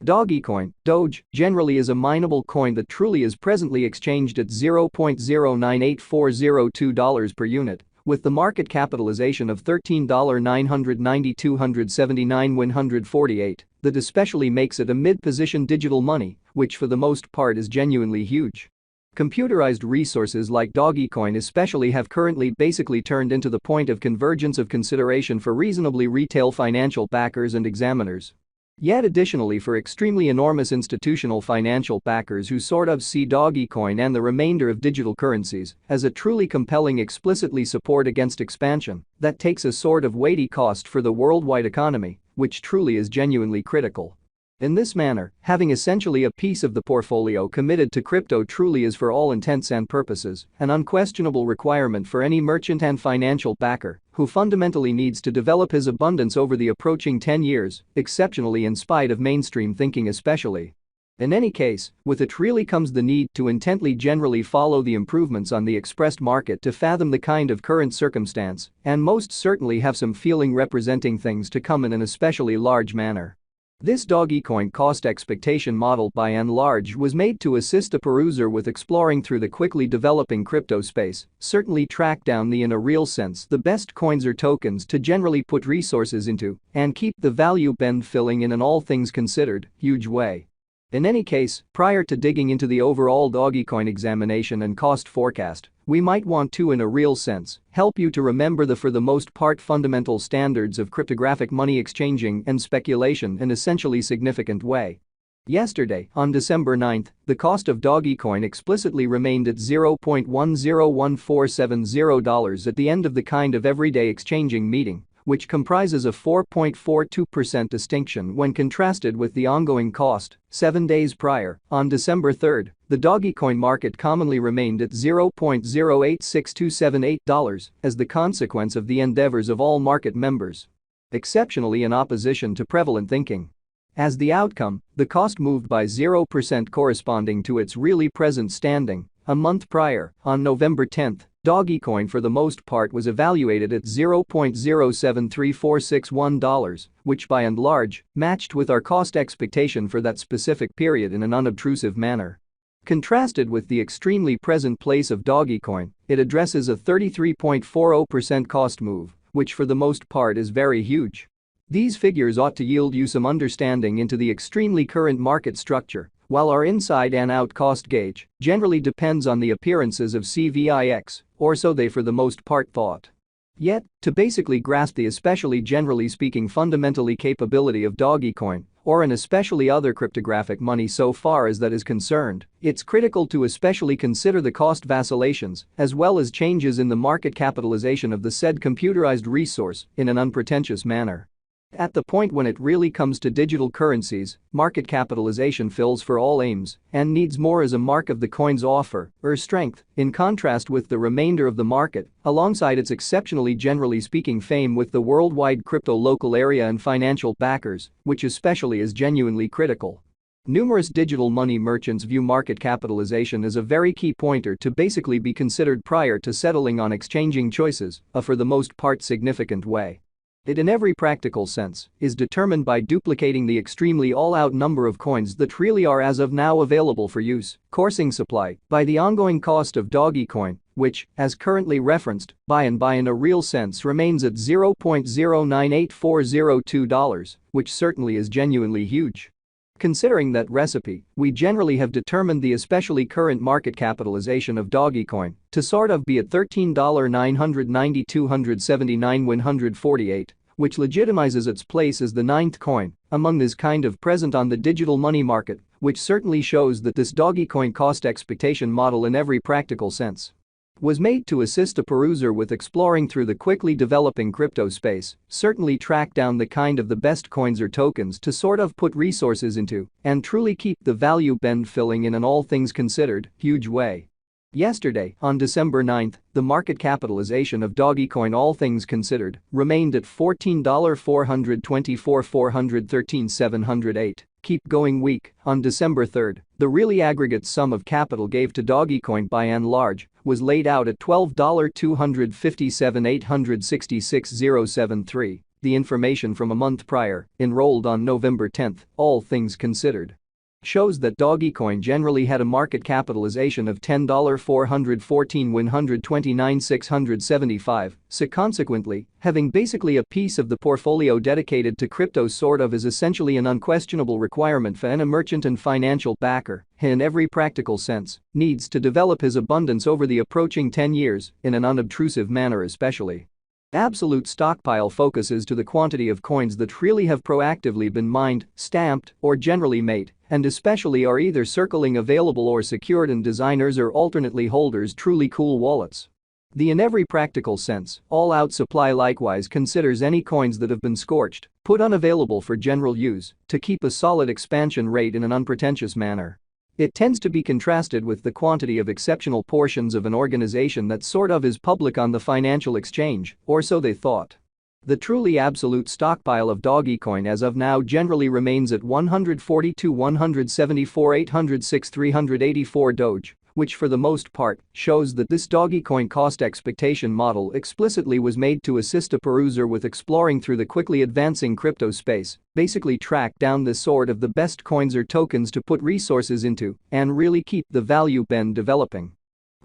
Dogecoin, Doge, generally is a mineable coin that truly is presently exchanged at $0.098402 per unit, with the market capitalization of $13,992,279,148. That especially makes it a mid-position digital money, which for the most part is genuinely huge. Computerized resources like Dogecoin especially have currently basically turned into the point of convergence of consideration for reasonably retail financial backers and examiners. Yet additionally for extremely enormous institutional financial backers who sort of see Dogecoin and the remainder of digital currencies as a truly compelling explicitly support against expansion that takes a sort of weighty cost for the worldwide economy, which truly is genuinely critical. In this manner, having essentially a piece of the portfolio committed to crypto truly is for all intents and purposes an unquestionable requirement for any merchant and financial backer who fundamentally needs to develop his abundance over the approaching 10 years, exceptionally in spite of mainstream thinking especially. In any case, with it really comes the need to intently generally follow the improvements on the expressed market to fathom the kind of current circumstance and most certainly have some feeling representing things to come in an especially large manner. This Dogecoin cost expectation model by and large was made to assist a peruser with exploring through the quickly developing crypto space, certainly track down in a real sense the best coins or tokens to generally put resources into and keep the value bend filling in an all things considered huge way. In any case, prior to digging into the overall Dogecoin examination and cost forecast, we might want to in a real sense help you to remember the for the most part fundamental standards of cryptographic money exchanging and speculation in essentially significant way. Yesterday, on December 9, the cost of Dogecoin explicitly remained at $0.101470 at the end of the kind of everyday exchanging meeting, which comprises a 4.42% distinction when contrasted with the ongoing cost 7 days prior. On December 3, the Dogecoin market commonly remained at $0.086278 as the consequence of the endeavors of all market members, exceptionally in opposition to prevalent thinking. As the outcome, the cost moved by 0% corresponding to its really present standing. A month prior, on November 10, Dogecoin for the most part was evaluated at $0.073461, which by and large matched with our cost expectation for that specific period in an unobtrusive manner. Contrasted with the extremely present place of Dogecoin, it addresses a 33.40% cost move, which for the most part is very huge. These figures ought to yield you some understanding into the extremely current market structure. While our inside and out cost gauge generally depends on the appearances of CVIX, or so they for the most part thought. Yet, to basically grasp the especially generally speaking fundamentally capability of Dogecoin, or an especially other cryptographic money so far as that is concerned, it's critical to especially consider the cost vacillations as well as changes in the market capitalization of the said computerized resource in an unpretentious manner. At the point when it really comes to digital currencies, market capitalization fills for all aims and needs more as a mark of the coin's offer or strength in contrast with the remainder of the market, alongside its exceptionally generally speaking fame with the worldwide crypto local area and financial backers, which especially is genuinely critical. Numerous digital money merchants view market capitalization as a very key pointer to basically be considered prior to settling on exchanging choices, for the most part significant way. It in every practical sense is determined by duplicating the extremely all-out number of coins that really are as of now available for use, coursing supply by the ongoing cost of Dogecoin, which, as currently referenced, by in a real sense remains at $0.098402, which certainly is genuinely huge. Considering that recipe, we generally have determined the especially current market capitalization of Dogecoin to sort of be at $13,992,279,148, which legitimizes its place as the ninth coin among this kind of present on the digital money market, which certainly shows that this Dogecoin cost expectation model in every practical sense was made to assist a peruser with exploring through the quickly developing crypto space, certainly track down the kind of the best coins or tokens to sort of put resources into and truly keep the value bend filling in an all things considered huge way. Yesterday, on December 9, the market capitalization of Dogecoin all things considered remained at $14,424,413,708. Keep going week. On December 3, the really aggregate sum of capital gave to Dogecoin by and large was laid out at $12,257,866,073. The information from a month prior, enrolled on November 10, all things considered, shows that Dogecoin generally had a market capitalization of $10,414,129,675, so consequently, having basically a piece of the portfolio dedicated to crypto sort of is essentially an unquestionable requirement for any merchant and financial backer, in every practical sense, needs to develop his abundance over the approaching 10 years, in an unobtrusive manner especially. Absolute stockpile focuses to the quantity of coins that really have proactively been mined, stamped, or generally made, and especially are either circling available or secured in designers or alternately holders' truly cool wallets. The in every practical sense, all-out supply likewise considers any coins that have been scorched, put unavailable for general use, to keep a solid expansion rate in an unpretentious manner. It tends to be contrasted with the quantity of exceptional portions of an organization that sort of is public on the financial exchange, or so they thought. The truly absolute stockpile of Dogecoin as of now generally remains at 142 174 806 384 Doge, which for the most part shows that this Dogecoin cost expectation model explicitly was made to assist a peruser with exploring through the quickly advancing crypto space, basically track down the sort of the best coins or tokens to put resources into and really keep the value bend developing.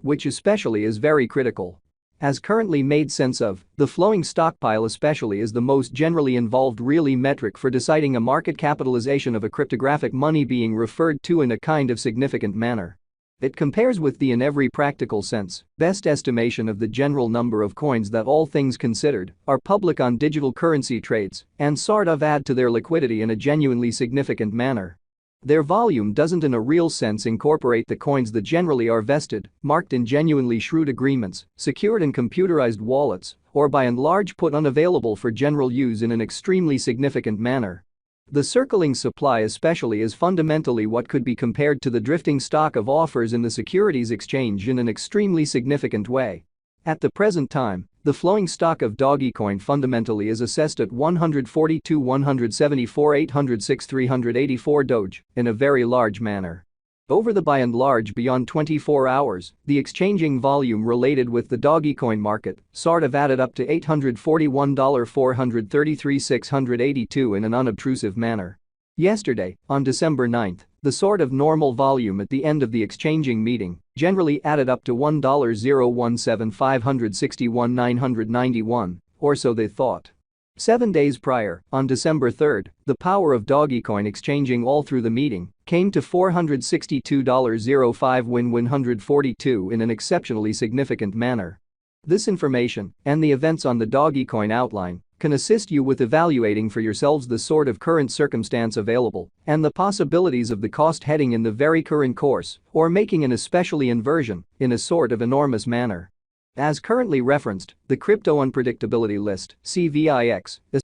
Which especially is very critical. As currently made sense of, the flowing stockpile especially is the most generally involved really metric for deciding a market capitalization of a cryptographic money being referred to in a kind of significant manner. It compares with the in every practical sense, best estimation of the general number of coins that all things considered are public on digital currency trades and sort of add to their liquidity in a genuinely significant manner. Their volume doesn't in a real sense incorporate the coins that generally are vested, marked in genuinely shrewd agreements, secured in computerized wallets, or by and large put unavailable for general use in an extremely significant manner. The circling supply especially is fundamentally what could be compared to the drifting stock of offers in the securities exchange in an extremely significant way. At the present time, the flowing stock of Dogecoin fundamentally is assessed at 142 174 806 384 Doge in a very large manner. Over the by and large beyond 24 hours, the exchanging volume related with the Dogecoin market sort of added up to $841,433,682 in an unobtrusive manner. Yesterday, on December 9, the sort of normal volume at the end of the exchanging meeting generally added up to $1,017,561,991, or so they thought. 7 days prior, on December 3, the power of Dogecoin exchanging all through the meeting came to $462.05 win 142 in an exceptionally significant manner. This information and the events on the Dogecoin outline can assist you with evaluating for yourselves the sort of current circumstance available and the possibilities of the cost heading in the very current course or making an especially inversion in a sort of enormous manner. As currently referenced, the Crypto Unpredictability List (CVIX)